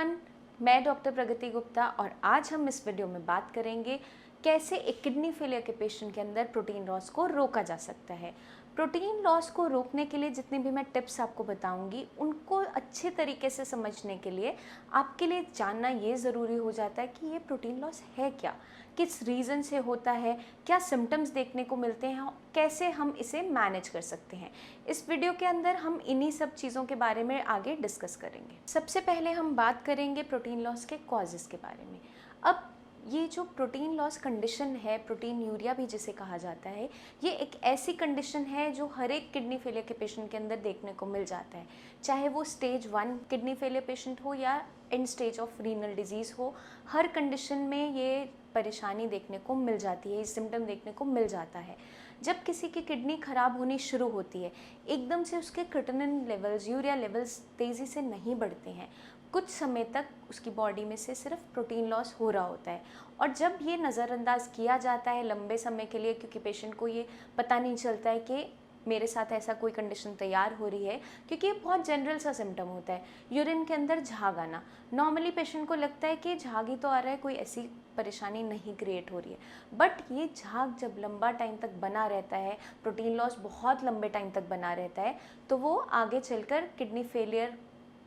Everyone, मैं doctor प्रगति गुप्ता और आज हम इस वीडियो में बात करेंगे कैसे एक किडनी फेलियर के पेशेंट के अंदर प्रोटीन लॉस को रोका जा सकता है। प्रोटीन लॉस को रोकने के लिए जितनी भी मैं टिप्स आपको बताऊंगी उनको अच्छे तरीके से समझने के लिए आपके लिए जानना ये ज़रूरी हो जाता है कि ये प्रोटीन लॉस है क्या, किस रीज़न से होता है, क्या सिम्टम्स देखने को मिलते हैं, कैसे हम इसे मैनेज कर सकते हैं। इस वीडियो के अंदर हम इन्हीं सब चीज़ों के बारे में आगे डिस्कस करेंगे। सबसे पहले हम बात करेंगे प्रोटीन लॉस के कॉजेज़ के बारे में। अब ये जो प्रोटीन लॉस कंडीशन है, प्रोटीन यूरिया भी जिसे कहा जाता है, ये एक ऐसी कंडीशन है जो हर एक किडनी फेलियर के पेशेंट के अंदर देखने को मिल जाता है, चाहे वो स्टेज 1 किडनी फेलियर पेशेंट हो या and stage of renal disease हो। हर कंडीशन में ये परेशानी देखने को मिल जाती है, ये सिम्टम देखने को मिल जाता है। जब किसी की किडनी ख़राब होनी शुरू होती है, एकदम से उसके क्रिएटिनिन लेवल्स, यूरिया लेवल्स तेज़ी से नहीं बढ़ते हैं। कुछ समय तक उसकी बॉडी में से सिर्फ प्रोटीन लॉस हो रहा होता है और जब ये नज़रअंदाज किया जाता है लंबे समय के लिए, क्योंकि पेशेंट को ये पता नहीं चलता है कि मेरे साथ ऐसा कोई कंडीशन तैयार हो रही है, क्योंकि ये बहुत जनरल सा सिम्टम होता है। यूरिन के अंदर झाग आना, नॉर्मली पेशेंट को लगता है कि झाग ही तो आ रहा है, कोई ऐसी परेशानी नहीं क्रिएट हो रही है। बट ये झाग जब लंबा टाइम तक बना रहता है, प्रोटीन लॉस बहुत लंबे टाइम तक बना रहता है, तो वो आगे चलकर किडनी फेलियर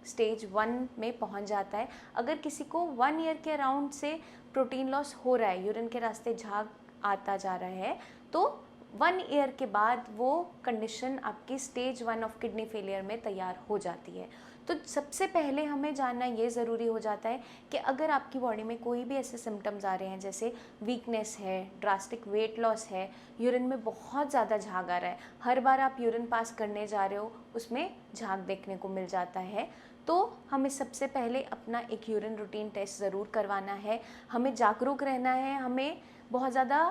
स्टेज 1 में पहुंच जाता है। अगर किसी को 1 ईयर के अराउंड से प्रोटीन लॉस हो रहा है, यूरिन के रास्ते झाग आता जा रहा है, तो 1 ईयर के बाद वो कंडीशन आपकी स्टेज 1 ऑफ किडनी फेलियर में तैयार हो जाती है। तो सबसे पहले हमें जानना ये ज़रूरी हो जाता है कि अगर आपकी बॉडी में कोई भी ऐसे सिम्टम्स आ रहे हैं, जैसे वीकनेस है, ड्रास्टिक वेट लॉस है, यूरिन में बहुत ज़्यादा झाग आ रहा है, हर बार आप यूरिन पास करने जा रहे हो उसमें झाग देखने को मिल जाता है, तो हमें सबसे पहले अपना एक यूरिन रूटीन टेस्ट ज़रूर करवाना है। हमें जागरूक रहना है, हमें बहुत ज़्यादा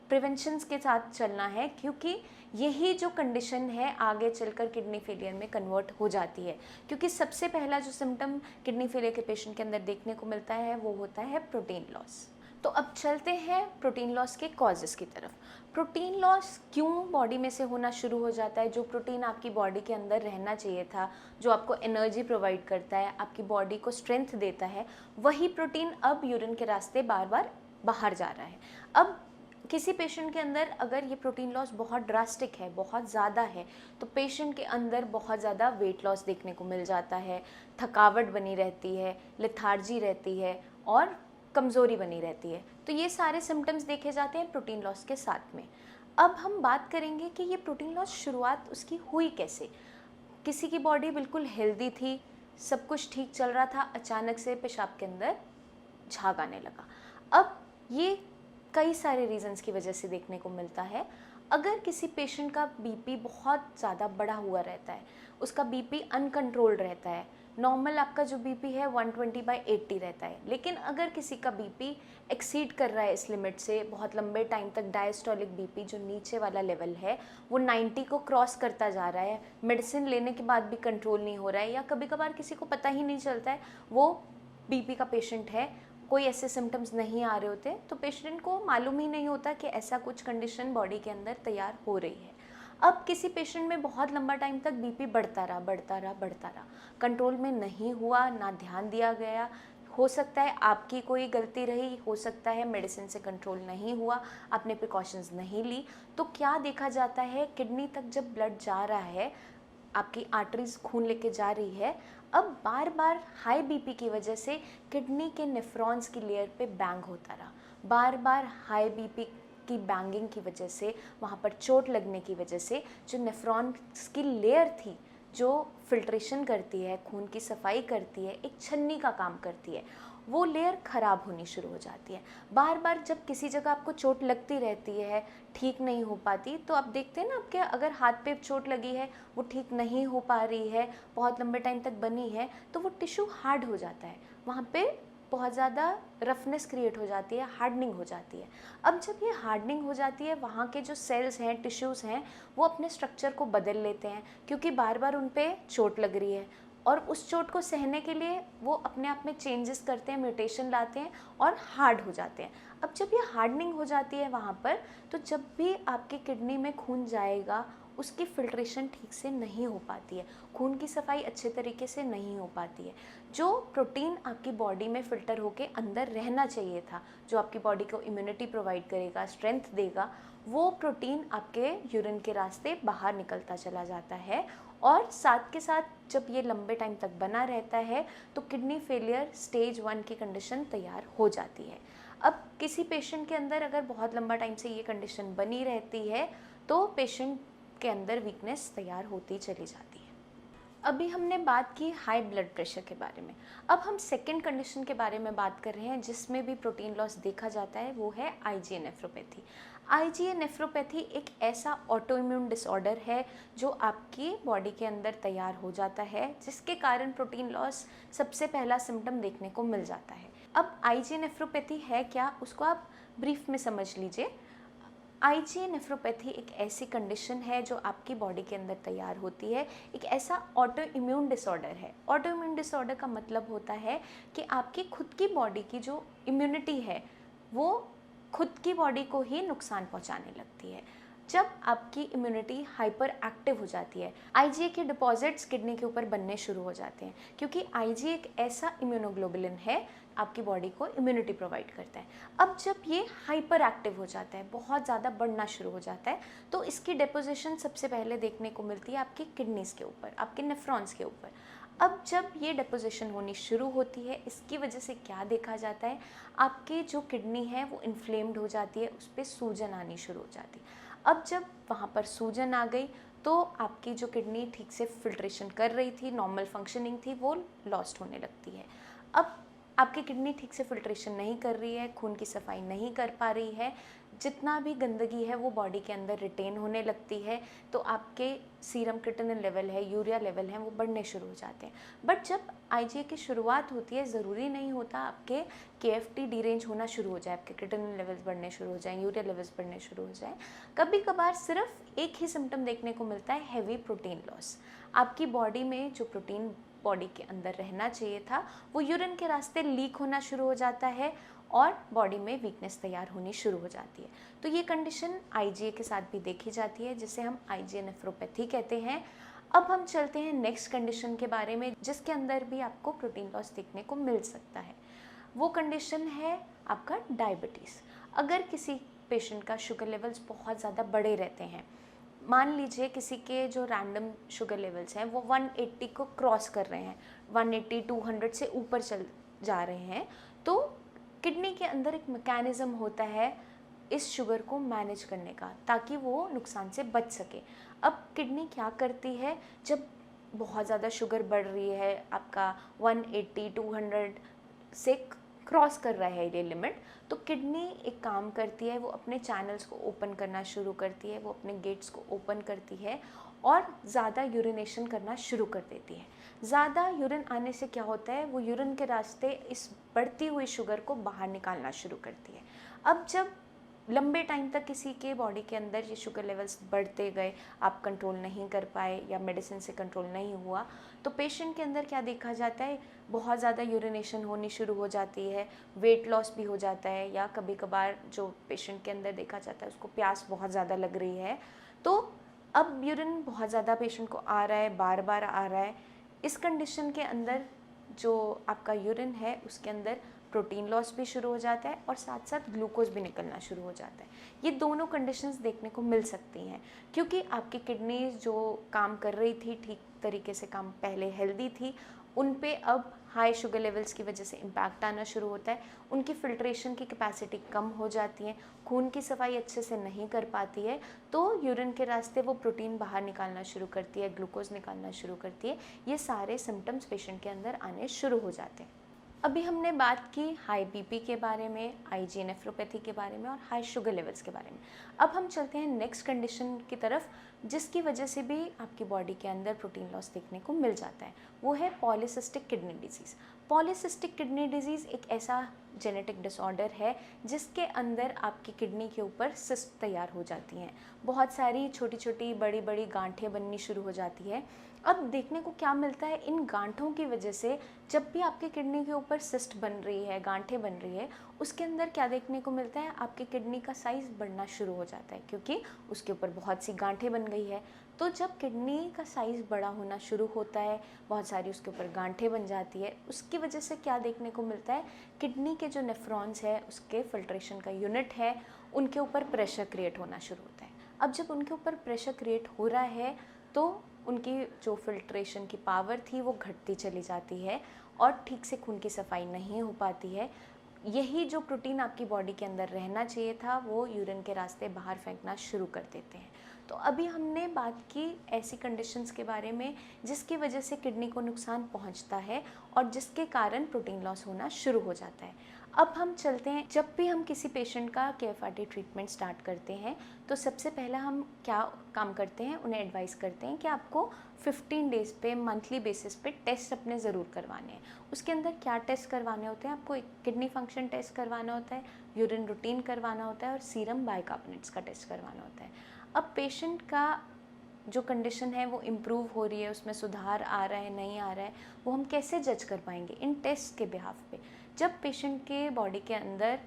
प्रिवेंशंस के साथ चलना है, क्योंकि यही जो कंडीशन है आगे चलकर किडनी फेलियर में कन्वर्ट हो जाती है। क्योंकि सबसे पहला जो सिम्टम किडनी फेलियर के पेशेंट के अंदर देखने को मिलता है वो होता है प्रोटीन लॉस। तो अब चलते हैं प्रोटीन लॉस के कॉजेज़ की तरफ। प्रोटीन लॉस क्यों बॉडी में से होना शुरू हो जाता है? जो प्रोटीन आपकी बॉडी के अंदर रहना चाहिए था, जो आपको एनर्जी प्रोवाइड करता है, आपकी बॉडी को स्ट्रेंथ देता है, वही प्रोटीन अब यूरिन के रास्ते बार बार बाहर जा रहा है। अब किसी पेशेंट के अंदर अगर ये प्रोटीन लॉस बहुत ड्रास्टिक है, बहुत ज़्यादा है, तो पेशेंट के अंदर बहुत ज़्यादा वेट लॉस देखने को मिल जाता है, थकावट बनी रहती है, लेथार्जी रहती है और कमज़ोरी बनी रहती है। तो ये सारे सिम्टम्स देखे जाते हैं प्रोटीन लॉस के साथ में। अब हम बात करेंगे कि ये प्रोटीन लॉस शुरुआत उसकी हुई कैसे। किसी की बॉडी बिल्कुल हेल्दी थी, सब कुछ ठीक चल रहा था, अचानक से पेशाब के अंदर झाग आने लगा। अब ये कई सारे रीज़न्स की वजह से देखने को मिलता है। अगर किसी पेशेंट का बीपी बहुत ज़्यादा बढ़ा हुआ रहता है, उसका बीपी अनकंट्रोल्ड रहता है, नॉर्मल आपका जो बीपी है 120/80 रहता है, लेकिन अगर किसी का बीपी एक्सीड कर रहा है इस लिमिट से, बहुत लंबे टाइम तक डायस्टोलिक बीपी जो नीचे वाला लेवल है वो 90 को क्रॉस करता जा रहा है, मेडिसिन लेने के बाद भी कंट्रोल नहीं हो रहा है, या कभी कभार किसी को पता ही नहीं चलता है वो बीपी का पेशेंट है, कोई ऐसे सिम्टम्स नहीं आ रहे होते, तो पेशेंट को मालूम ही नहीं होता कि ऐसा कुछ कंडीशन बॉडी के अंदर तैयार हो रही है। अब किसी पेशेंट में बहुत लंबा टाइम तक बीपी बढ़ता रहा, कंट्रोल में नहीं हुआ, ना ध्यान दिया गया, हो सकता है आपकी कोई गलती रही, हो सकता है मेडिसिन से कंट्रोल नहीं हुआ, आपने प्रिकॉशंस नहीं ली, तो क्या देखा जाता है, किडनी तक जब ब्लड जा रहा है, आपकी आर्टरीज खून लेके जा रही है, अब बार बार हाई बीपी की वजह से किडनी के नेफ्रॉन्स की लेयर पे बैंग होता रहा, बार बार हाई बीपी की बैंगिंग की वजह से, वहाँ पर चोट लगने की वजह से जो नेफ्रॉन्स की लेयर थी, जो फिल्ट्रेशन करती है, खून की सफाई करती है, एक छन्नी का काम करती है, वो लेयर ख़राब होनी शुरू हो जाती है। बार बार जब किसी जगह आपको चोट लगती रहती है, ठीक नहीं हो पाती, तो आप देखते हैं ना, आपके अगर हाथ पे चोट लगी है, वो ठीक नहीं हो पा रही है, बहुत लंबे टाइम तक बनी है, तो वो टिश्यू हार्ड हो जाता है, वहाँ पे बहुत ज़्यादा रफनेस क्रिएट हो जाती है, हार्डनिंग हो जाती है। अब जब ये हार्डनिंग हो जाती है, वहाँ के जो सेल्स हैं, टिश्यूज़ हैं, वो अपने स्ट्रक्चर को बदल लेते हैं, क्योंकि बार बार उन पे चोट लग रही है, और उस चोट को सहने के लिए वो अपने आप में चेंजेस करते हैं, म्यूटेशन लाते हैं और हार्ड हो जाते हैं। अब जब ये हार्डनिंग हो जाती है वहाँ पर, तो जब भी आपकी किडनी में खून जाएगा, उसकी फिल्ट्रेशन ठीक से नहीं हो पाती है, खून की सफाई अच्छे तरीके से नहीं हो पाती है। जो प्रोटीन आपकी बॉडी में फ़िल्टर होके अंदर रहना चाहिए था, जो आपकी बॉडी को इम्यूनिटी प्रोवाइड करेगा, स्ट्रेंथ देगा, वो प्रोटीन आपके यूरिन के रास्ते बाहर निकलता चला जाता है। और साथ के साथ जब ये लंबे टाइम तक बना रहता है तो किडनी फेलियर स्टेज 1 की कंडीशन तैयार हो जाती है। अब किसी पेशेंट के अंदर अगर बहुत लंबा टाइम से ये कंडीशन बनी रहती है तो पेशेंट के अंदर वीकनेस तैयार होती चली जाती है। अभी हमने बात की हाई ब्लड प्रेशर के बारे में। अब हम सेकेंड कंडीशन के बारे में बात कर रहे हैं जिसमें भी प्रोटीन लॉस देखा जाता है, वो है आईजीए नेफ्रोपैथी। आईजीए नेफ्रोपैथी एक ऐसा ऑटो इम्यून डिसऑर्डर है जो आपकी बॉडी के अंदर तैयार हो जाता है, जिसके कारण प्रोटीन लॉस सबसे पहला सिम्टम देखने को मिल जाता है। अब आईजीए नेफ्रोपैथी है क्या, उसको आप ब्रीफ में समझ लीजिए। आईजीए नेफ्रोपैथी एक ऐसी कंडीशन है जो आपकी बॉडी के अंदर तैयार होती है, एक ऐसा ऑटो इम्यून डिसऑर्डर है। ऑटो इम्यून डिसऑर्डर का मतलब होता है कि आपकी खुद की बॉडी की जो इम्यूनिटी है वो खुद की बॉडी को ही नुकसान पहुंचाने लगती है। जब आपकी इम्यूनिटी हाइपर एक्टिव हो जाती है, आईजीए के डिपॉजिट्स किडनी के ऊपर बनने शुरू हो जाते हैं, क्योंकि आईजीए एक ऐसा इम्यूनोग्लोबुलिन है, आपकी बॉडी को इम्यूनिटी प्रोवाइड करता है। अब जब ये हाइपर एक्टिव हो जाता है, बहुत ज़्यादा बढ़ना शुरू हो जाता है, तो इसकी डिपोजिशन सबसे पहले देखने को मिलती है आपकी किडनीज़ के ऊपर, आपके नेफ्रॉन्स के ऊपर। अब जब ये डिपोजिशन होनी शुरू होती है, इसकी वजह से क्या देखा जाता है, आपकी जो किडनी है वो इन्फ्लेम्ड हो जाती है, उस पर सूजन आनी शुरू हो जाती है। अब जब वहाँ पर सूजन आ गई तो आपकी जो किडनी ठीक से फिल्ट्रेशन कर रही थी, नॉर्मल फंक्शनिंग थी, वो लॉस्ट होने लगती है। अब आपकी किडनी ठीक से फिल्ट्रेशन नहीं कर रही है, खून की सफाई नहीं कर पा रही है, जितना भी गंदगी है वो बॉडी के अंदर रिटेन होने लगती है, तो आपके सीरम क्रिएटिनिन लेवल है, यूरिया लेवल है, वो बढ़ने शुरू हो जाते हैं। बट जब आईजीए की शुरुआत होती है, ज़रूरी नहीं होता आपके केएफटी डीरेंज होना शुरू हो जाए, आपके क्रिएटिनिन लेवल्स बढ़ने शुरू हो जाएँ, यूरिया लेवल्स बढ़ने शुरू हो जाए। कभी कभार सिर्फ एक ही सिम्टम देखने को मिलता है, हैवी प्रोटीन लॉस। आपकी बॉडी में जो प्रोटीन बॉडी के अंदर रहना चाहिए था वो यूरिन के रास्ते लीक होना शुरू हो जाता है और बॉडी में वीकनेस तैयार होनी शुरू हो जाती है। तो ये कंडीशन आईजीए के साथ भी देखी जाती है, जिसे हम आईजीए नेफ्रोपैथी कहते हैं। अब हम चलते हैं नेक्स्ट कंडीशन के बारे में, जिसके अंदर भी आपको प्रोटीन लॉस देखने को मिल सकता है। वो कंडीशन है आपका डायबिटीज़। अगर किसी पेशेंट का शुगर लेवल्स बहुत ज़्यादा बढ़े रहते हैं, मान लीजिए किसी के जो रैंडम शुगर लेवल्स हैं वो 180 को क्रॉस कर रहे हैं, 180 200 से ऊपर चल जा रहे हैं, तो किडनी के अंदर एक मैकेनिज़्म होता है इस शुगर को मैनेज करने का, ताकि वो नुकसान से बच सके। अब किडनी क्या करती है, जब बहुत ज़्यादा शुगर बढ़ रही है, आपका 180 200 से क्रॉस कर रहा है ये लिमिट, तो किडनी एक काम करती है, वो अपने चैनल्स को ओपन करना शुरू करती है, वो अपने गेट्स को ओपन करती है और ज़्यादा यूरिनेशन करना शुरू कर देती है। ज़्यादा यूरिन आने से क्या होता है, वो यूरिन के रास्ते इस बढ़ती हुई शुगर को बाहर निकालना शुरू करती है। अब जब लंबे टाइम तक किसी के बॉडी के अंदर ये शुगर लेवल्स बढ़ते गए, आप कंट्रोल नहीं कर पाए या मेडिसिन से कंट्रोल नहीं हुआ, तो पेशेंट के अंदर क्या देखा जाता है, बहुत ज़्यादा यूरिनेशन होनी शुरू हो जाती है, वेट लॉस भी हो जाता है, या कभी कभार जो पेशेंट के अंदर देखा जाता है उसको प्यास बहुत ज़्यादा लग रही है। तो अब यूरिन बहुत ज़्यादा पेशेंट को आ रहा है, बार बार आ रहा है। इस कंडीशन के अंदर जो आपका यूरिन है उसके अंदर प्रोटीन लॉस भी शुरू हो जाता है और साथ साथ ग्लूकोज भी निकलना शुरू हो जाता है। ये दोनों कंडीशंस देखने को मिल सकती हैं, क्योंकि आपकी किडनी जो काम कर रही थी ठीक तरीके से, काम पहले हेल्दी थी, उन पे अब हाई शुगर लेवल्स की वजह से इम्पैक्ट आना शुरू होता है, उनकी फिल्ट्रेशन की कैपेसिटी कम हो जाती है, खून की सफाई अच्छे से नहीं कर पाती है, तो यूरिन के रास्ते वो प्रोटीन बाहर निकालना शुरू करती है, ग्लूकोज निकालना शुरू करती है। ये सारे सिम्टम्स पेशेंट के अंदर आने शुरू हो जाते हैं। अभी हमने बात की हाई बीपी के बारे में, आईजीए नेफ्रोपैथी के बारे में और हाई शुगर लेवल्स के बारे में। अब हम चलते हैं नेक्स्ट कंडीशन की तरफ, जिसकी वजह से भी आपकी बॉडी के अंदर प्रोटीन लॉस देखने को मिल जाता है। वो है polycystic kidney disease. Polycystic kidney disease एक ऐसा जेनेटिक डिसऑर्डर है जिसके अंदर आपकी किडनी के ऊपर सिस्ट तैयार हो जाती हैं, बहुत सारी छोटी छोटी बड़ी बड़ी गांठें बननी शुरू हो जाती है। अब देखने को क्या मिलता है, इन गांठों की वजह से जब भी आपकी किडनी के ऊपर सिस्ट बन रही है, गांठें बन रही है, उसके अंदर क्या देखने को मिलता है, आपकी किडनी का साइज़ बढ़ना शुरू हो जाता है, क्योंकि उसके ऊपर बहुत सी गांठें बन गई है। तो जब किडनी का साइज़ बड़ा होना शुरू होता है, बहुत सारी उसके ऊपर गांठें बन जाती है, उसकी वजह से क्या देखने को मिलता है, किडनी के जो नेफ्रॉन्स है, उसके फिल्ट्रेशन का यूनिट है, उनके ऊपर प्रेशर क्रिएट होना शुरू होता है। अब जब उनके ऊपर प्रेशर क्रिएट हो रहा है तो उनकी जो फिल्ट्रेशन की पावर थी वो घटती चली जाती है और ठीक से खून की सफाई नहीं हो पाती है। यही जो प्रोटीन आपकी बॉडी के अंदर रहना चाहिए था वो यूरिन के रास्ते बाहर फेंकना शुरू कर देते हैं। तो अभी हमने बात की ऐसी कंडीशंस के बारे में जिसकी वजह से किडनी को नुकसान पहुंचता है और जिसके कारण प्रोटीन लॉस होना शुरू हो जाता है। अब हम चलते हैं, जब भी हम किसी पेशेंट का KFRT ट्रीटमेंट स्टार्ट करते हैं तो सबसे पहला हम क्या काम करते हैं, उन्हें एडवाइस करते हैं कि आपको 15 डेज़ पे मंथली बेसिस पे टेस्ट अपने ज़रूर करवाने हैं। उसके अंदर क्या टेस्ट करवाने होते हैं, आपको एक किडनी फंक्शन टेस्ट करवाना होता है, यूरिन रूटीन करवाना होता है और सीरम बाइकार्बोनेट्स का टेस्ट करवाना होता है। अब पेशेंट का जो कंडीशन है वो इम्प्रूव हो रही है, उसमें सुधार आ रहा है नहीं आ रहा है, वो हम कैसे जज कर पाएंगे इन टेस्ट के बिहाफ पे। जब पेशेंट के बॉडी के अंदर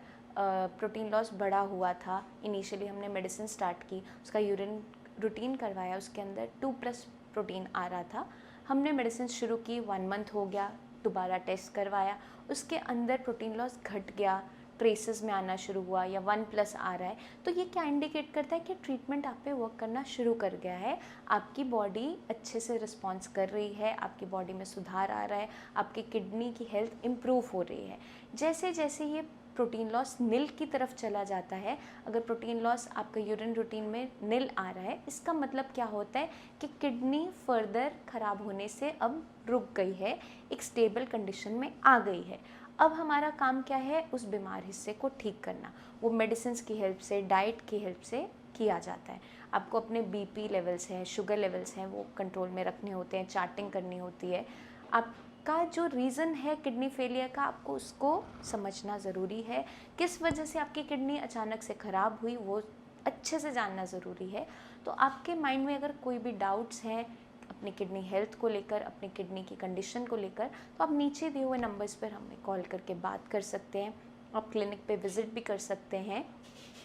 प्रोटीन लॉस बढ़ा हुआ था, इनिशियली हमने मेडिसिन स्टार्ट की, उसका यूरिन रूटीन करवाया, उसके अंदर 2+ प्रोटीन आ रहा था, हमने मेडिसिन शुरू की, 1 मंथ हो गया, दोबारा टेस्ट करवाया, उसके अंदर प्रोटीन लॉस घट गया, ट्रेसेस में आना शुरू हुआ या 1+ आ रहा है, तो ये क्या इंडिकेट करता है कि ट्रीटमेंट आप पे वर्क करना शुरू कर गया है, आपकी बॉडी अच्छे से रिस्पॉन्स कर रही है, आपकी बॉडी में सुधार आ रहा है, आपकी किडनी की हेल्थ इम्प्रूव हो रही है। जैसे जैसे ये प्रोटीन लॉस नील की तरफ चला जाता है, अगर प्रोटीन लॉस आपका यूरिन रूटीन में नील आ रहा है, इसका मतलब क्या होता है कि किडनी फर्दर ख़राब होने से अब रुक गई है, एक स्टेबल कंडीशन में आ गई है। अब हमारा काम क्या है, उस बीमार हिस्से को ठीक करना, वो मेडिसिन की हेल्प से, डाइट की हेल्प से किया जाता है। आपको अपने BP लेवल्स हैं, शुगर लेवल्स हैं, वो कंट्रोल में रखने होते हैं, चार्टिंग करनी होती है। आपका जो रीज़न है किडनी फेलियर का, आपको उसको समझना ज़रूरी है, किस वजह से आपकी किडनी अचानक से ख़राब हुई वो अच्छे से जानना ज़रूरी है। तो आपके माइंड में अगर कोई भी डाउट्स हैं अपनी किडनी हेल्थ को लेकर, अपनी किडनी की कंडीशन को लेकर, तो आप नीचे दिए हुए नंबर्स पर हमें कॉल करके बात कर सकते हैं, आप क्लिनिक पे विज़िट भी कर सकते हैं।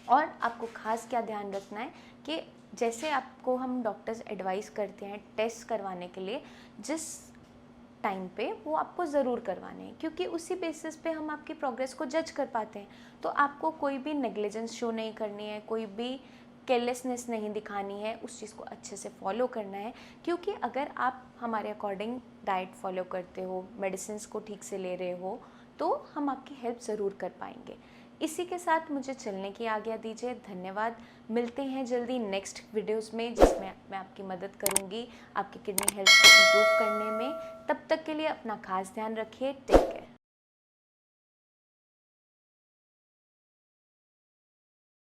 और आपको ख़ास क्या ध्यान रखना है कि जैसे आपको हम डॉक्टर्स एडवाइस करते हैं टेस्ट करवाने के लिए, जिस टाइम पे वो आपको ज़रूर करवाने हैं, क्योंकि उसी बेसिस पे हम आपकी प्रोग्रेस को जज कर पाते हैं। तो आपको कोई भी नेग्लिजेंस शो नहीं करनी है, कोई भी केयरलेसनेस नहीं दिखानी है, उस चीज़ को अच्छे से फॉलो करना है, क्योंकि अगर आप हमारे अकॉर्डिंग डाइट फॉलो करते हो, मेडिसिन को ठीक से ले रहे हो, तो हम आपकी हेल्प ज़रूर कर पाएंगे। इसी के साथ मुझे चलने की आज्ञा दीजिए, धन्यवाद। मिलते हैं जल्दी नेक्स्ट वीडियोस में, जिसमें मैं आपकी मदद करूंगी आपकी किडनी हेल्थ को इम्प्रूव करने में। तब तक के लिए अपना खास ध्यान रखिए, टेक केयर।